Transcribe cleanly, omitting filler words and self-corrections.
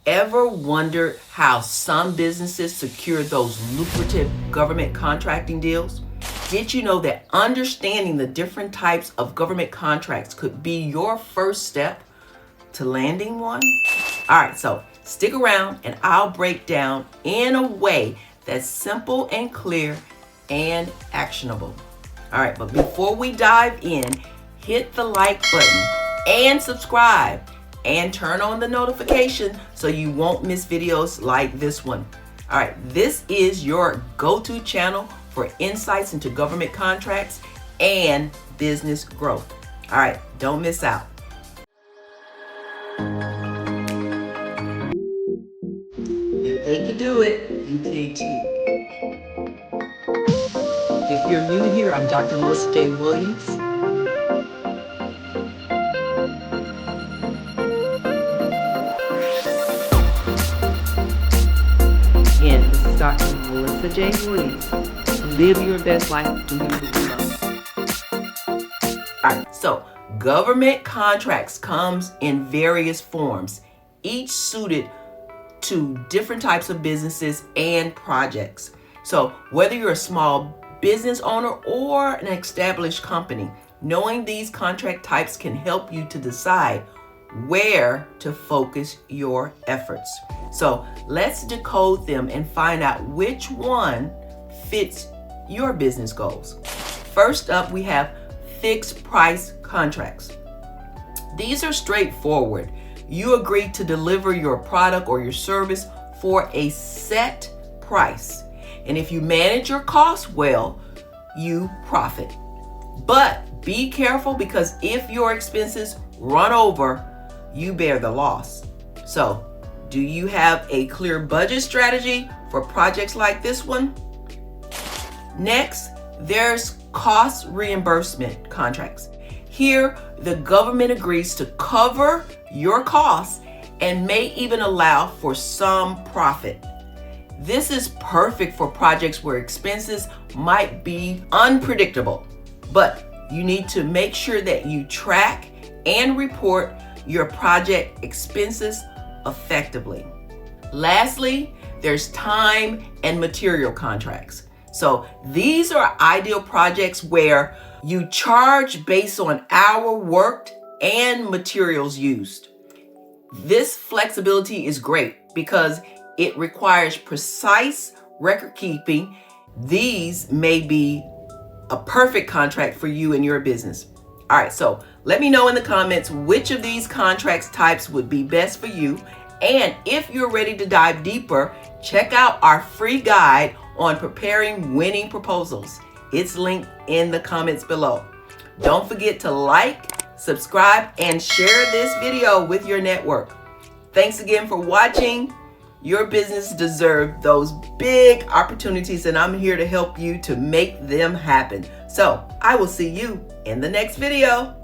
Ever wondered how some businesses secure those lucrative government contracting deals? Did you know that understanding the different types of government contracts could be your first step to landing one? All right, so stick around and I'll break down in a way that's simple and clear and actionable. All right, but before we dive in, hit the like button and subscribe and turn on the notification so you won't miss videos like this one. All right, this is your go-to channel for insights into government contracts and business growth. All right, don't miss out. If they can do it, you can too. If you're new here, I'm Dr. Melissa J. Williams. Again, this is Dr. Melissa J. Williams. Live your best life, do what you love. Alright, so government contracts comes in various forms, each suited to different types of businesses and projects. So whether you're a small business owner or an established company, knowing these contract types can help you to decide where to focus your efforts. So let's decode them and find out which one fits your business goals. First up, we have fixed price contracts. These are straightforward. You agree to deliver your product or your service for a set price. And if you manage your costs well, you profit. But be careful, because if your expenses run over, you bear the loss. So, do you have a clear budget strategy for projects like this one? Next, there's cost reimbursement contracts. Here, the government agrees to cover your costs and may even allow for some profit. This is perfect for projects where expenses might be unpredictable, but you need to make sure that you track and report your project expenses effectively. Lastly, there's time and material contracts. So these are ideal projects where you charge based on hour worked and materials used. This flexibility is great because it requires precise record keeping. These may be a perfect contract for you and your business. All right, so let me know in the comments which of these contracts types would be best for you. And if you're ready to dive deeper, check out our free guide on preparing winning proposals. It's linked in the comments below. Don't forget to like, subscribe, and share this video with your network. Thanks again for watching. Your business deserves those big opportunities, and I'm here to help you to make them happen. So I will see you in the next video.